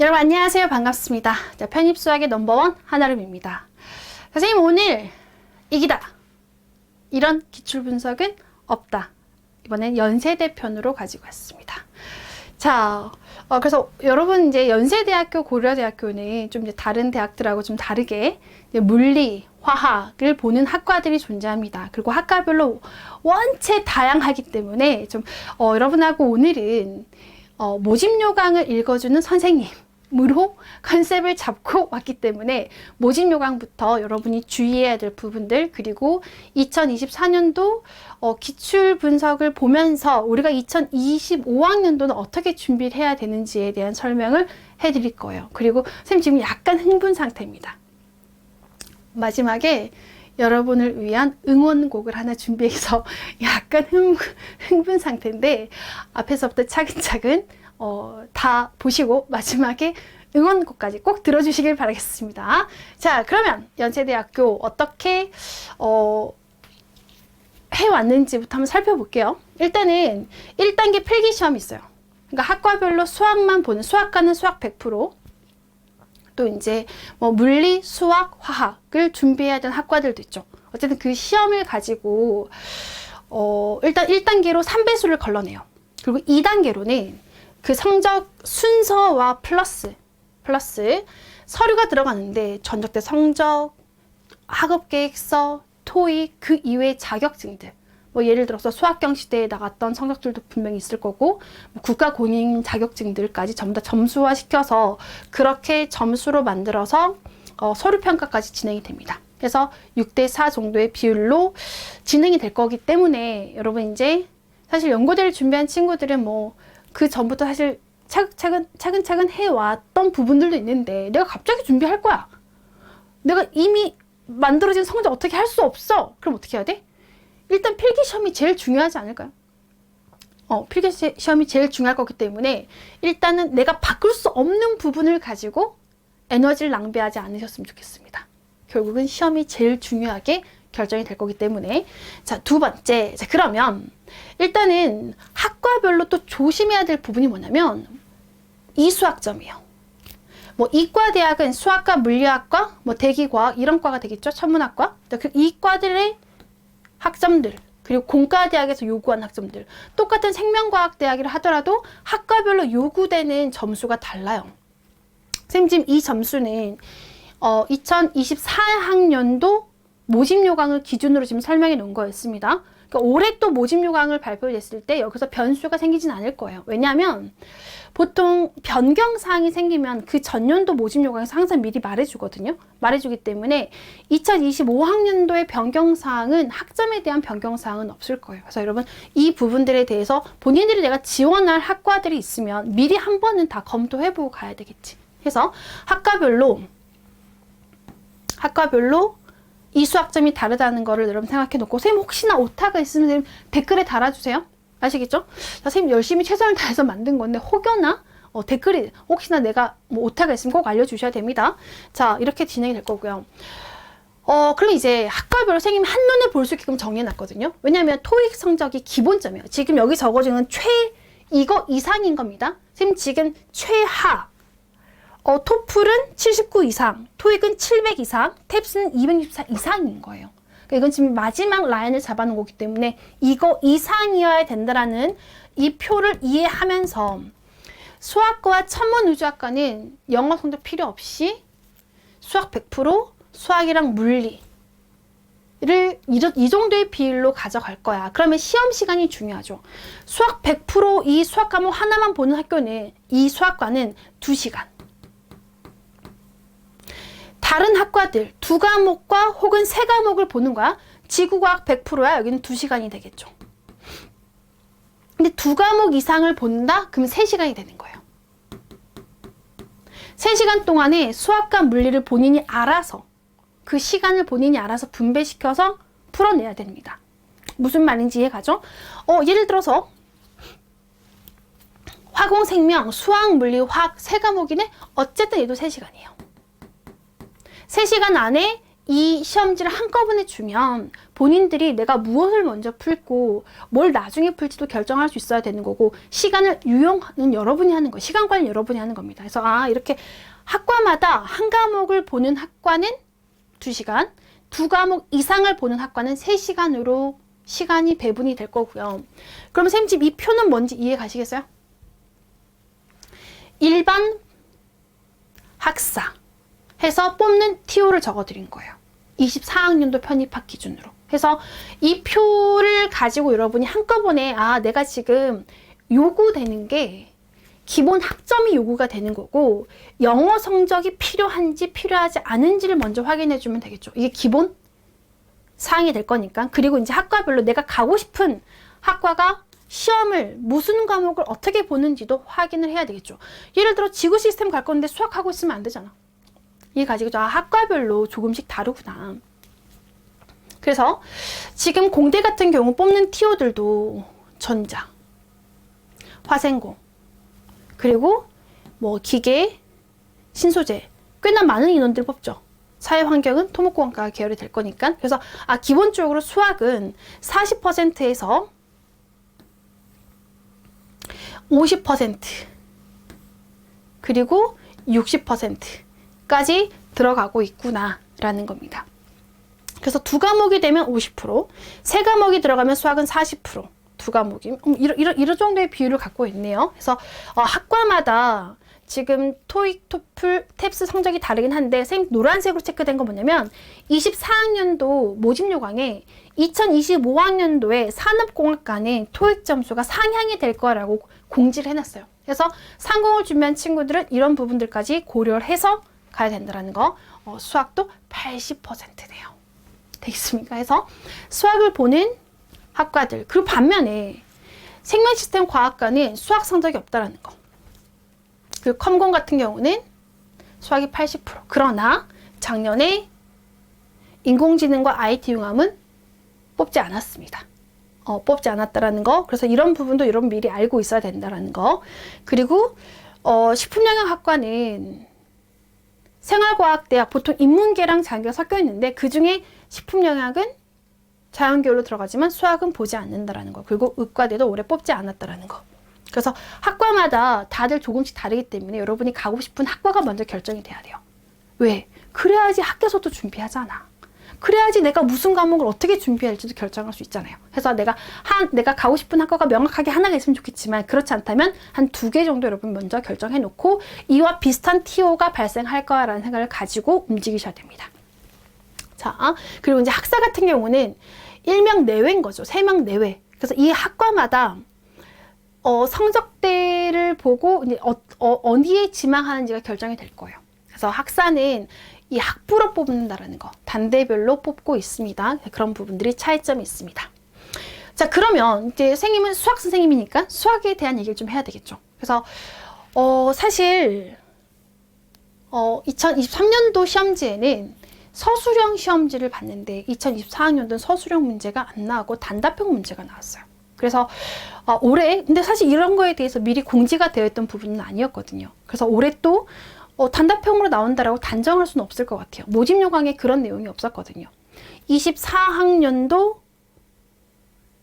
여러분 안녕하세요. 반갑습니다. 자, 편입수학의 넘버원 한아름입니다. 선생님 오늘 이기다 이런 기출분석은 없다. 이번엔 연세대 편으로 가지고 왔습니다. 자, 그래서 여러분 이제 연세대학교, 고려대학교는 좀 이제 다른 대학들하고 좀 다르게 물리, 화학을 보는 학과들이 존재합니다. 그리고 학과별로 원체 다양하기 때문에 좀 여러분하고 오늘은 모집 요강을 읽어주는 선생님으로 컨셉을 잡고 왔기 때문에 모집 요강부터 여러분이 주의해야 될 부분들, 그리고 2024년도 기출 분석을 보면서 우리가 2025학년도는 어떻게 준비를 해야 되는지에 대한 설명을 해드릴 거예요. 그리고 선생님 지금 약간 흥분 상태입니다. 마지막에 여러분을 위한 응원곡을 하나 준비해서 약간 흥분 상태인데 앞에서부터 차근차근 다 보시고 마지막에 응원곡까지 꼭 들어주시길 바라겠습니다. 자, 그러면 연세대학교 어떻게 해왔는지부터 한번 살펴볼게요. 일단은 1단계 필기시험이 있어요. 그러니까 학과별로 수학만 보는, 수학과는 수학 100%, 또 이제 뭐 물리, 수학, 화학을 준비해야 되는 학과들도 있죠. 어쨌든 그 시험을 가지고 일단 1단계로 3배수를 걸러내요. 그리고 2단계로는 그 성적 순서와 플러스 서류가 들어가는데 전적대 성적, 학업계획서, 토익, 그 이외의 자격증들, 뭐 예를 들어서 수학경시대에 나갔던 성적들도 분명히 있을 거고, 뭐 국가공인 자격증들까지 전부 다 점수화 시켜서 그렇게 점수로 만들어서 서류평가까지 진행이 됩니다. 그래서 6대4 정도의 비율로 진행이 될 거기 때문에 여러분 이제 사실 연고대를 준비한 친구들은 뭐 그 전부터 사실 차근차근 해왔던 부분들도 있는데 내가 갑자기 준비할 거야. 내가 이미 만들어진 성적 어떻게 할 수 없어. 그럼 어떻게 해야 돼? 일단 필기시험이 제일 중요하지 않을까요? 필기시험이 제일 중요할 거기 때문에 일단은 내가 바꿀 수 없는 부분을 가지고 에너지를 낭비하지 않으셨으면 좋겠습니다. 결국은 시험이 제일 중요하게 결정이 될 거기 때문에. 자, 두 번째. 자, 그러면 일단은 학과별로 또 조심해야 될 부분이 뭐냐면 이수학점이에요. 뭐 이과대학은 수학과, 물리학과, 뭐 대기과학 이런 과가 되겠죠. 천문학과. 그 이과들의 학점들, 그리고 공과대학에서 요구한 학점들, 똑같은 생명과학대학이라 하더라도 학과별로 요구되는 점수가 달라요. 선생님 지금 이 점수는 2024학년도 모집 요강을 기준으로 지금 설명해 놓은 거였습니다. 그러니까 올해 또 모집 요강을 발표됐을 때 여기서 변수가 생기진 않을 거예요. 왜냐하면 보통 변경사항이 생기면 그 전년도 모집 요강에서 항상 미리 말해주거든요. 말해주기 때문에 2025학년도의 변경사항은, 학점에 대한 변경사항은 없을 거예요. 그래서 여러분 이 부분들에 대해서 본인들이 내가 지원할 학과들이 있으면 미리 한 번은 다 검토해보고 가야 되겠지. 그래서 학과별로 이 수학점이 다르다는 거를 여러분 생각해 놓고, 선생님 혹시나 오타가 있으면 선생님 댓글에 달아주세요. 아시겠죠? 선생님 열심히 최선을 다해서 만든 건데 혹여나 댓글이 혹시나 내가 뭐 오타가 있으면 꼭 알려주셔야 됩니다. 자, 이렇게 진행이 될 거고요. 그럼 이제 학과별로 선생님이 한눈에 볼 수 있게끔 정해놨거든요. 왜냐하면 토익 성적이 기본점이에요. 지금 여기 적어주는 이거 이상인 겁니다. 선생님 지금 최하 토플은 79 이상, 토익은 700 이상, 탭스는 264 이상인 거예요. 그러니까 이건 지금 마지막 라인을 잡아놓은 거기 때문에 이거 이상이어야 된다라는 이 표를 이해하면서 수학과와 천문우주학과는 영어 성적 필요 없이 수학 100%, 수학이랑 물리를 이 정도의 비율로 가져갈 거야. 그러면 시험 시간이 중요하죠. 수학 100% 이 수학 과목 하나만 보는 학교는, 이 수학과는 2시간. 다른 학과들 2과목과 혹은 3과목을 보는 거야. 지구과학 100%야. 여기는 2시간이 되겠죠. 근데 2과목 이상을 본다? 그럼 3시간이 되는 거예요. 3시간 동안에 수학과 물리를 본인이 알아서, 그 시간을 본인이 알아서 분배시켜서 풀어내야 됩니다. 무슨 말인지 이해가죠? 예를 들어서 화공, 생명, 수학, 물리, 화학 3과목이네? 어쨌든 얘도 3시간이에요. 3시간 안에 이 시험지를 한꺼번에 주면 본인들이 내가 무엇을 먼저 풀고 뭘 나중에 풀지도 결정할 수 있어야 되는 거고, 시간을 유용은 여러분이 하는 거예요. 시간 관리 여러분이 하는 겁니다. 그래서 이렇게 학과마다 한 과목을 보는 학과는 2시간, 두 과목 이상을 보는 학과는 3시간으로 시간이 배분이 될 거고요. 그럼 선생님 지금 이 표는 뭔지 이해 가시겠어요? 일반 학사 해서 뽑는 TO를 적어드린 거예요. 24학년도 편입학 기준으로. 그래서 이 표를 가지고 여러분이 한꺼번에 내가 지금 요구되는 게 기본 학점이 요구가 되는 거고, 영어 성적이 필요한지 필요하지 않은지를 먼저 확인해 주면 되겠죠. 이게 기본 사항이 될 거니까. 그리고 이제 학과별로 내가 가고 싶은 학과가 시험을 무슨 과목을 어떻게 보는지도 확인을 해야 되겠죠. 예를 들어 지구 시스템 갈 건데 수학하고 있으면 안 되잖아. 이해 가지고 학과별로 조금씩 다르구나. 그래서 지금 공대 같은 경우 뽑는 TO들도 전자, 화생공, 그리고 뭐 기계, 신소재, 꽤나 많은 인원들 뽑죠. 사회환경은 토목공학과 계열이 될 거니까. 그래서 기본적으로 수학은 40%에서 50% 그리고 60%까지 들어가고 있구나라는 겁니다. 그래서 두 과목이 되면 50%, 세 과목이 들어가면 수학은 40%, 두 과목이 이런 정도의 비율을 갖고 있네요. 그래서 학과마다 지금 토익, 토플, 탭스 성적이 다르긴 한데, 선생님 노란색으로 체크된 건 뭐냐면 24학년도 모집 요강에 2025학년도에 산업공학과는 토익 점수가 상향이 될 거라고 공지를 해놨어요. 그래서 상공을 준비한 친구들은 이런 부분들까지 고려를 해서 가야 된다는 거. 수학도 80%네요. 되겠습니까? 해서 수학을 보는 학과들. 그리고 반면에 생명시스템 과학과는 수학 성적이 없다라는 거. 그리고 컴공 같은 경우는 수학이 80%. 그러나 작년에 인공지능과 IT 융합은 뽑지 않았습니다. 뽑지 않았다라는 거. 그래서 이런 부분도 여러분 미리 알고 있어야 된다라는 거. 그리고 식품영양학과는 생활과학대학, 보통 인문계랑 자연계가 섞여 있는데 그 중에 식품영양은 자연계열로 들어가지만 수학은 보지 않는다라는 거. 그리고 의과대도 올해 뽑지 않았다라는 거. 그래서 학과마다 다들 조금씩 다르기 때문에 여러분이 가고 싶은 학과가 먼저 결정이 돼야 돼요. 왜? 그래야지 학교에서도 준비하잖아. 그래야지 내가 무슨 과목을 어떻게 준비할지도 결정할 수 있잖아요. 그래서 내가 가고 싶은 학과가 명확하게 하나가 있으면 좋겠지만, 그렇지 않다면 한 2개 정도 여러분 먼저 결정해 놓고 이와 비슷한 TO가 발생할 거라는 생각을 가지고 움직이셔야 됩니다. 자, 그리고 이제 학사 같은 경우는 1명 내외인 거죠. 3명 내외. 그래서 이 학과마다 성적대를 보고 이제 어디에 지망하는지가 결정이 될 거예요. 그래서 학사는 이 학부로 뽑는다라는 거, 단대별로 뽑고 있습니다. 그런 부분들이 차이점이 있습니다. 자, 그러면 이제 선생님은 수학 선생님이니까 수학에 대한 얘기를 좀 해야 되겠죠. 그래서 사실 2023년도 시험지에는 서술형 시험지를 봤는데 2024학년도는 서술형 문제가 안 나오고 단답형 문제가 나왔어요. 그래서 올해, 근데 사실 이런 거에 대해서 미리 공지가 되어 있던 부분은 아니었거든요. 그래서 올해 또 단답형으로 나온다라고 단정할 수는 없을 것 같아요. 모집 요강에 그런 내용이 없었거든요. 24학년도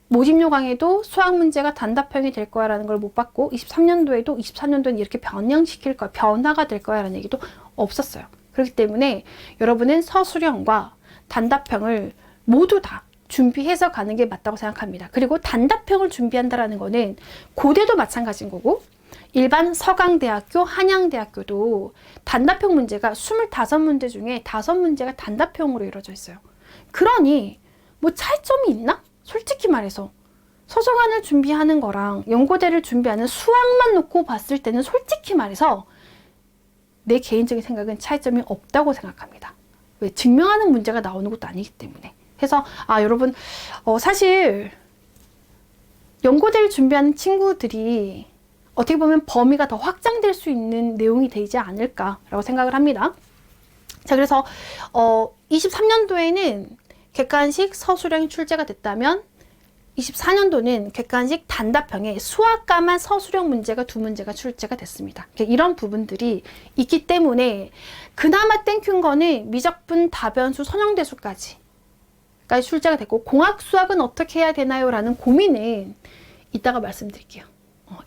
모집 요강에도 수학 문제가 단답형이 될 거야라는 걸 못 봤고, 23년도에도 24년도는 이렇게 변형시킬 거야, 변화가 될 거야라는 얘기도 없었어요. 그렇기 때문에 여러분은 서술형과 단답형을 모두 다 준비해서 가는 게 맞다고 생각합니다. 그리고 단답형을 준비한다라는 거는 고대도 마찬가지인 거고, 일반 서강대학교, 한양대학교도 단답형 문제가 25문제 중에 5문제가 단답형으로 이루어져 있어요. 그러니 뭐 차이점이 있나? 솔직히 말해서 서술관을 준비하는 거랑 연고대를 준비하는 수학만 놓고 봤을 때는 솔직히 말해서 내 개인적인 생각은 차이점이 없다고 생각합니다. 왜? 증명하는 문제가 나오는 것도 아니기 때문에. 그래서 여러분 사실 연고대를 준비하는 친구들이 어떻게 보면 범위가 더 확장될 수 있는 내용이 되지 않을까라고 생각을 합니다. 자, 그래서 23년도에는 객관식 서술형이 출제가 됐다면 24년도는 객관식 단답형에 수학과만 서술형 문제가 2문제가 출제가 됐습니다. 이런 부분들이 있기 때문에 그나마 땡큐인 거는 미적분, 다변수, 선형대수까지 출제가 됐고, 공학 수학은 어떻게 해야 되나요? 라는 고민은 이따가 말씀드릴게요.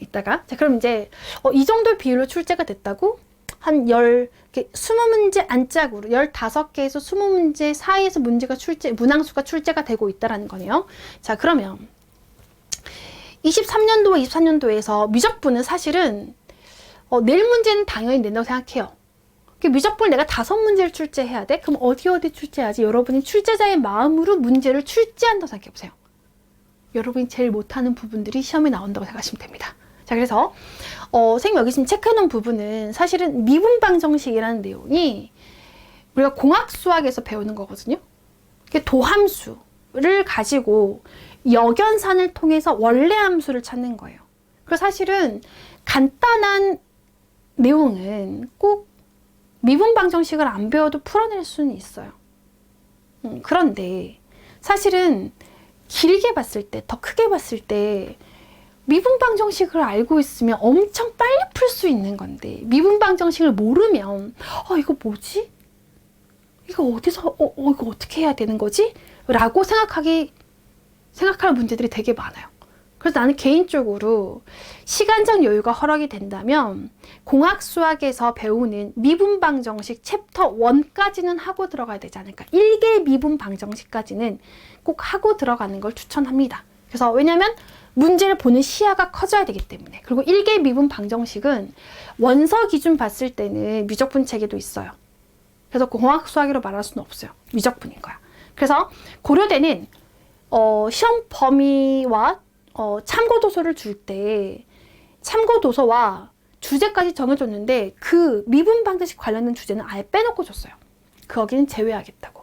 이따가. 자, 그럼 이제 이 정도 비율로 출제가 됐다고 한 20문제 안짝으로 15개에서 20문제 사이에서 문항수가 출제가 되고 있다는 거네요. 자, 그러면 23년도와 24년도에서 미적분은 사실은 낼 문제는 당연히 낸다고 생각해요. 미적분을 내가 5문제를 출제해야 돼? 그럼 어디 출제하지? 여러분이 출제자의 마음으로 문제를 출제한다고 생각해보세요. 여러분이 제일 못하는 부분들이 시험에 나온다고 생각하시면 됩니다. 자, 그래서 선생님 여기 지금 체크해놓은 부분은 사실은 미분방정식이라는 내용이 우리가 공학수학에서 배우는 거거든요. 도함수를 가지고 역연산을 통해서 원래 함수를 찾는 거예요. 그래서 사실은 간단한 내용은 꼭 미분방정식을 안 배워도 풀어낼 수는 있어요. 그런데 사실은 길게 봤을 때, 더 크게 봤을 때 미분방정식을 알고 있으면 엄청 빨리 풀 수 있는 건데, 미분방정식을 모르면 이거 뭐지? 이거 어디서 이거 어떻게 해야 되는 거지? 라고 생각할 문제들이 되게 많아요. 그래서 나는 개인적으로 시간적 여유가 허락이 된다면 공학수학에서 배우는 미분방정식 챕터 1까지는 하고 들어가야 되지 않을까. 1개 미분방정식까지는 꼭 하고 들어가는 걸 추천합니다. 그래서 왜냐면 문제를 보는 시야가 커져야 되기 때문에. 그리고 1개 미분방정식은 원서 기준 봤을 때는 미적분 체계도 있어요. 그래서 공학수학으로 말할 수는 없어요. 미적분인 거야. 그래서 고려대는 시험 범위와 참고도서를 줄 때 참고도서와 주제까지 정해줬는데 그 미분방정식 관련된 주제는 아예 빼놓고 줬어요. 거기는 제외하겠다고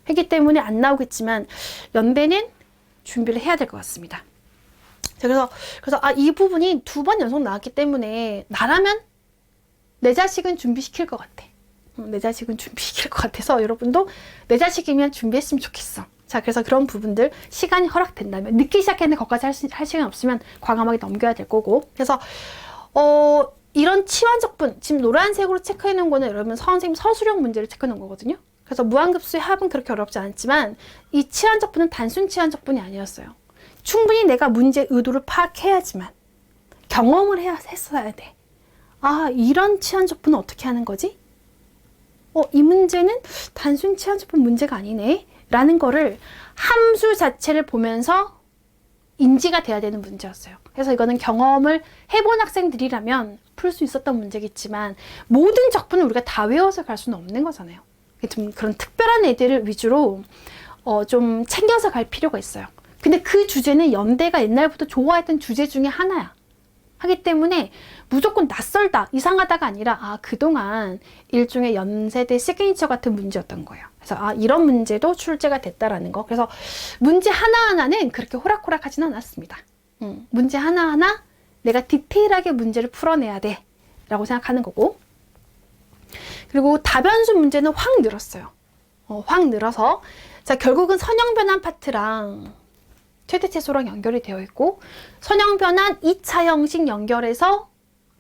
했기 때문에 안 나오겠지만 연대는 준비를 해야 될 것 같습니다. 자, 그래서 이 부분이 2번 연속 나왔기 때문에 나라면 내 자식은 준비시킬 것 같아. 내 자식은 준비시킬 것 같아서 여러분도 내 자식이면 준비했으면 좋겠어. 자, 그래서 그런 부분들 시간이 허락된다면, 늦게 시작했는데 거기까지 할 시간 없으면 과감하게 넘겨야 될 거고. 그래서 이런 치환적분, 지금 노란색으로 체크해 놓은 거는 여러분 선생님 서술형 문제를 체크해 놓은 거거든요. 그래서 무한급수의 합은 그렇게 어렵지 않지만 이 치환적분은 단순 치환적분이 아니었어요. 충분히 내가 문제의 의도를 파악해야지만 경험을 했어야 돼. 이런 치환적분은 어떻게 하는 거지? 이 문제는 단순 치환적분 문제가 아니네 라는 거를 함수 자체를 보면서 인지가 돼야 되는 문제였어요. 그래서 이거는 경험을 해본 학생들이라면 풀 수 있었던 문제겠지만 모든 적분을 우리가 다 외워서 갈 수는 없는 거잖아요. 좀 그런 특별한 애들을 위주로 좀 챙겨서 갈 필요가 있어요. 근데 그 주제는 연대가 옛날부터 좋아했던 주제 중에 하나야. 하기 때문에 무조건 낯설다, 이상하다가 아니라 그동안 일종의 연세대 시그니처 같은 문제였던 거예요. 그래서 이런 문제도 출제가 됐다라는 거. 그래서 문제 하나하나는 그렇게 호락호락하지는 않았습니다. 문제 하나하나 내가 디테일하게 문제를 풀어내야 돼 라고 생각하는 거고. 그리고 다변수 문제는 확 늘었어요. 확 늘어서 자, 결국은 선형변환 파트랑 최대최소랑 연결이 되어 있고, 선형변환 2차 형식 연결해서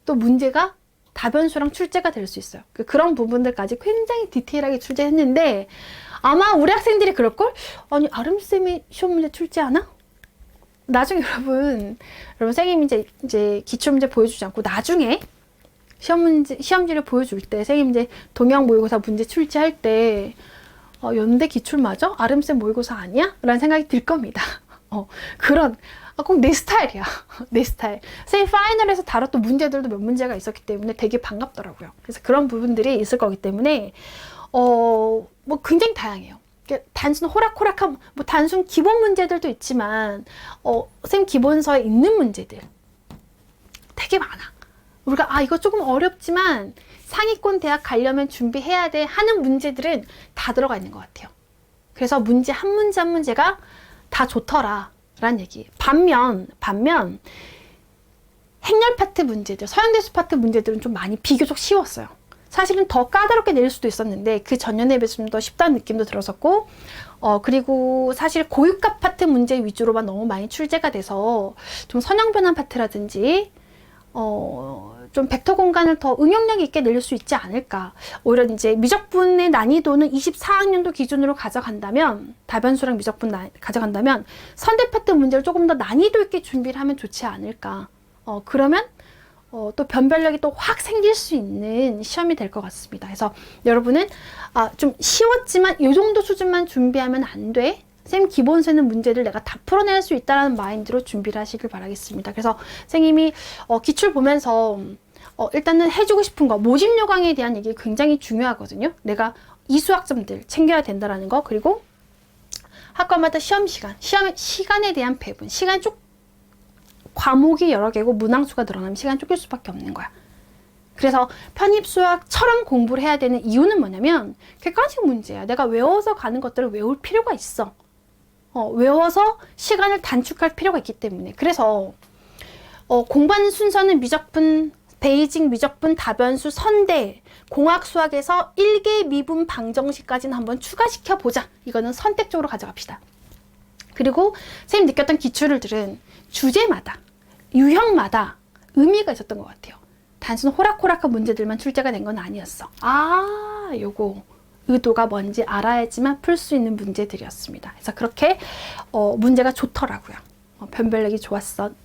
또 문제가 다변수랑 출제가 될 수 있어요. 그런 부분들까지 굉장히 디테일하게 출제했는데 아마 우리 학생들이 그럴걸? 아니, 아름쌤이 시험 문제 출제하나? 나중에 여러분 선생님이 이제 기출문제 보여주지 않고 나중에 시험지를 보여줄 때 선생님 이제 동영 모의고사 문제 출제할 때 연대 기출 맞아? 아름쌤 모의고사 아니야? 라는 생각이 들 겁니다. 꼭 내 스타일이야. 내 스타일. 선생님 파이널에서 다뤘던 문제들도 몇 문제가 있었기 때문에 되게 반갑더라고요. 그래서 그런 부분들이 있을 거기 때문에 굉장히 다양해요. 단순 호락호락한 단순 기본 문제들도 있지만 선생님 기본서에 있는 문제들 되게 많아. 우리가 이거 조금 어렵지만 상위권 대학 가려면 준비해야 돼 하는 문제들은 다 들어가 있는 것 같아요. 그래서 문제 한 문제 한 문제가 다 좋더라 라는 얘기. 반면 행렬 파트 문제들, 서양대수 파트 문제들은 좀 많이 비교적 쉬웠어요. 사실은 더 까다롭게 낼 수도 있었는데 그 전년에 비해서 좀 더 쉽다는 느낌도 들었었고, 그리고 사실 고유가 파트 문제 위주로만 너무 많이 출제가 돼서 좀 선형 변환 파트라든지 좀 벡터 공간을 더 응용력 있게 낼 수 있지 않을까. 오히려 이제 미적분의 난이도는 24학년도 기준으로 가져간다면, 다변수랑 미적분 가져간다면 선대 파트 문제를 조금 더 난이도 있게 준비를 하면 좋지 않을까. 그러면 또 변별력이 또 확 생길 수 있는 시험이 될 것 같습니다. 그래서 여러분은 좀 쉬웠지만 이 정도 수준만 준비하면 안 돼. 쌤 기본세는 문제를 내가 다 풀어낼 수 있다는 마인드로 준비를 하시길 바라겠습니다. 그래서 선생님이 기출 보면서 일단은 해주고 싶은 거, 모집 요강에 대한 얘기 굉장히 중요하거든요. 내가 이 수학점들 챙겨야 된다라는 거, 그리고 학과마다 시험 시간에 대한 배분, 시간 과목이 여러 개고 문항수가 늘어나면 시간 쫓길 수밖에 없는 거야. 그래서 편입수학처럼 공부를 해야 되는 이유는 뭐냐면 객관식 문제야. 내가 외워서 가는 것들을 외울 필요가 있어. 외워서 시간을 단축할 필요가 있기 때문에. 그래서 공부하는 순서는 미적분, 베이직 미적분, 다변수, 선대, 공학수학에서 1개 미분 방정식까지는 한번 추가시켜 보자. 이거는 선택적으로 가져갑시다. 그리고 선생님 느꼈던 기출들은 주제마다, 유형마다 의미가 있었던 것 같아요. 단순 호락호락한 문제들만 출제가 된 건 아니었어. 요거 의도가 뭔지 알아야지만 풀 수 있는 문제들이었습니다. 그래서 그렇게 문제가 좋더라고요. 변별력이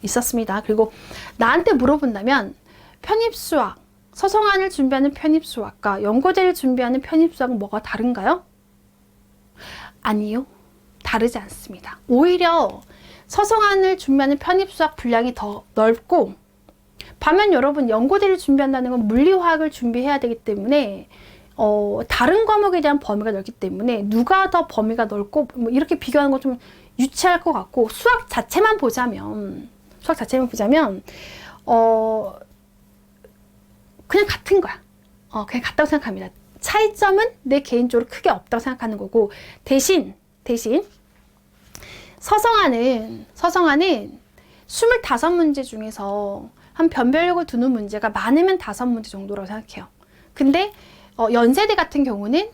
있었습니다. 그리고 나한테 물어본다면 편입수학, 서성안을 준비하는 편입수학과 연고제를 준비하는 편입수학은 뭐가 다른가요? 아니요. 다르지 않습니다. 오히려 서성안을 준비하는 편입수학 분량이 더 넓고, 반면 여러분 연고대를 준비한다는 건 물리화학을 준비해야 되기 때문에 다른 과목에 대한 범위가 넓기 때문에 누가 더 범위가 넓고 뭐 이렇게 비교하는 건 좀 유치할 것 같고, 수학 자체만 보자면 그냥 같은 거야. 그냥 같다고 생각합니다. 차이점은 내 개인적으로 크게 없다고 생각하는 거고, 대신 서성안은 25문제 중에서 한 변별력을 두는 문제가 많으면 5문제 정도라고 생각해요. 근데 연세대 같은 경우는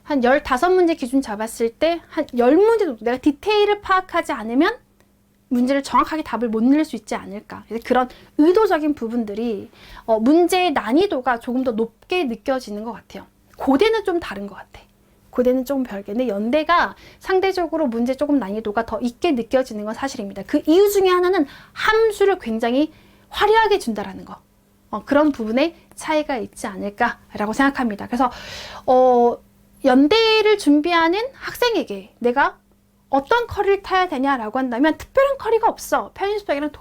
한 15문제 기준 잡았을 때 한 10문제 정도, 내가 디테일을 파악하지 않으면 문제를 정확하게 답을 못 낼 수 있지 않을까. 그런 의도적인 부분들이 문제의 난이도가 조금 더 높게 느껴지는 것 같아요. 고대는 좀 다른 것 같아. 고대는 조금 별개인데 연대가 상대적으로 문제 조금 난이도가 더 있게 느껴지는 건 사실입니다. 그 이유 중에 하나는 함수를 굉장히 화려하게 준다라는 거. 그런 부분에 차이가 있지 않을까라고 생각합니다. 그래서 연대를 준비하는 학생에게 내가 어떤 커리를 타야 되냐라고 한다면 특별한 커리가 없어. 편입수학이랑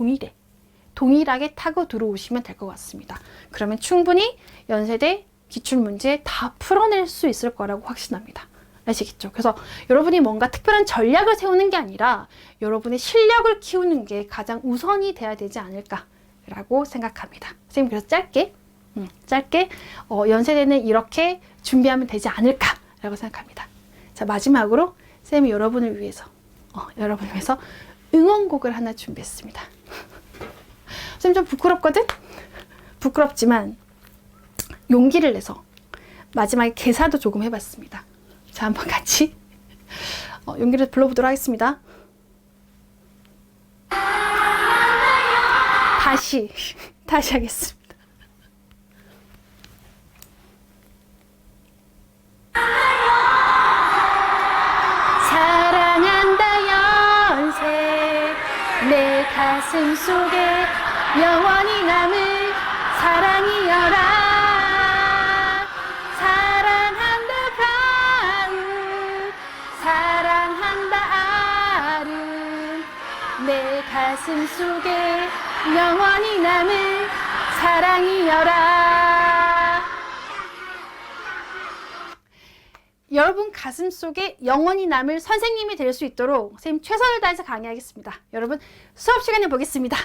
동일하게 타고 들어오시면 될 것 같습니다. 그러면 충분히 연세대 기출문제 다 풀어낼 수 있을 거라고 확신합니다. 아시겠죠? 그래서 여러분이 뭔가 특별한 전략을 세우는 게 아니라 여러분의 실력을 키우는 게 가장 우선이 돼야 되지 않을까라고 생각합니다. 선생님 그래서 짧게 연세대는 이렇게 준비하면 되지 않을까라고 생각합니다. 자, 마지막으로 쌤이 여러분을 위해서 응원곡을 하나 준비했습니다. 쌤 좀 부끄럽거든? 부끄럽지만 용기를 내서 마지막에 개사도 조금 해봤습니다. 자, 한번 같이 용기를 불러보도록 하겠습니다. 다시 하겠습니다. 사랑한다 연세, 내 가슴 속에 영원히 남을 사랑이여라. 내 가슴 속에 영원히 남을 사랑이여라. 여러분 가슴 속에 영원히 남을 선생님이 될 수 있도록 선생님 최선을 다해서 강의하겠습니다. 여러분 수업 시간에 보겠습니다.